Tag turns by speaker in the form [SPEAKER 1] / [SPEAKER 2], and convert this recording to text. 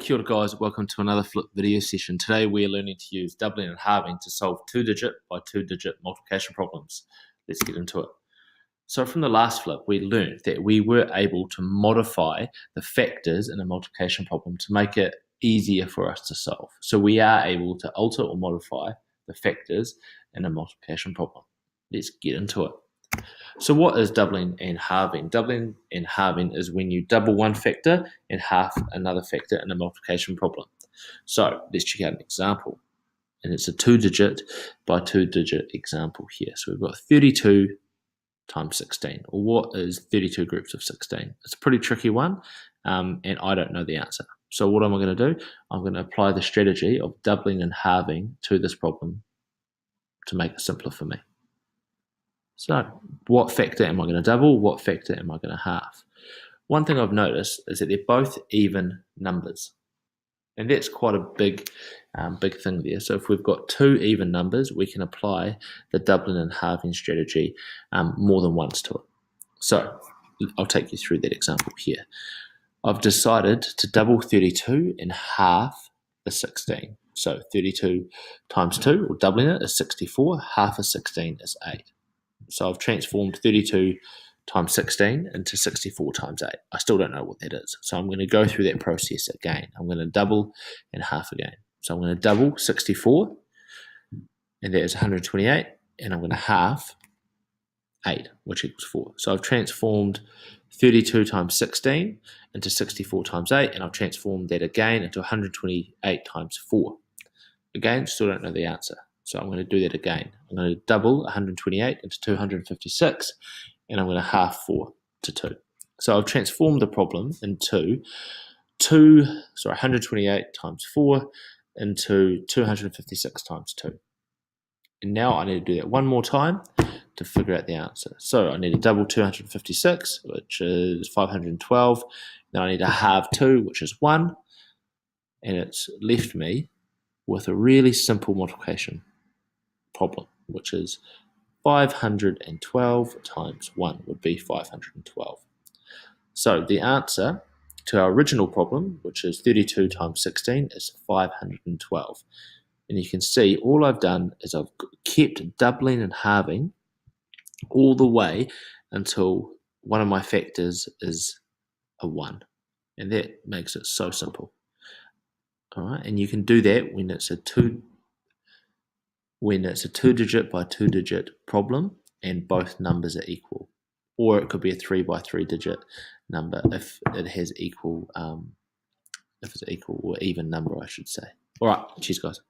[SPEAKER 1] Kia ora guys, welcome to another flip video session. Today we are learning to use doubling and halving to solve two-digit by two-digit multiplication problems. Let's get into it. So from the last flip, we learned that we were able to modify the factors in a multiplication problem to make it easier for us to solve. So we are able to alter or modify the factors in a multiplication problem. Let's get into it. So what is doubling and halving? Doubling and halving is when you double one factor and half another factor in a multiplication problem. So let's check out an example. And it's a two-digit by two-digit example here. So we've got 32 times 16. Or what is 32 groups of 16? It's a pretty tricky one, and I don't know the answer. So what am I going to do? I'm going to apply the strategy of doubling and halving to this problem to make it simpler for me. So what factor am I going to double? What factor am I going to halve? One thing I've noticed is that they're both even numbers. And that's quite a big thing there. So if we've got two even numbers, we can apply the doubling and halving strategy more than once to it. So I'll take you through that example here. I've decided to double 32 and half the 16. So 32 times 2, or doubling it, is 64. Half of 16 is 8. So I've transformed 32 times 16 into 64 times 8. I still don't know what that is. So I'm going to go through that process again. I'm going to double and half again. So I'm going to double 64, and that is 128, and I'm going to half 8, which equals 4. So I've transformed 32 times 16 into 64 times 8, and I've transformed that again into 128 times 4. Again, still don't know the answer. So I'm going to do that again. I'm going to double 128 into 256, and I'm going to half 4 to 2. So I've transformed the problem into 128 times 4 into 256 times 2. And now I need to do that one more time to figure out the answer. So I need to double 256, which is 512. Then I need to halve 2, which is 1. And it's left me with a really simple multiplication problem, which is 512 times 1 would be 512. So the answer to our original problem, which is 32 times 16, is 512. And you can see all I've done is I've kept doubling and halving all the way until one of my factors is a 1. And that makes it so simple. All right, and you can do that when it's a two-digit by two-digit problem and both numbers are equal. Or it could be a 3 by 3-digit number if it has equal, if it's equal or even number, I should say. All right, cheers guys.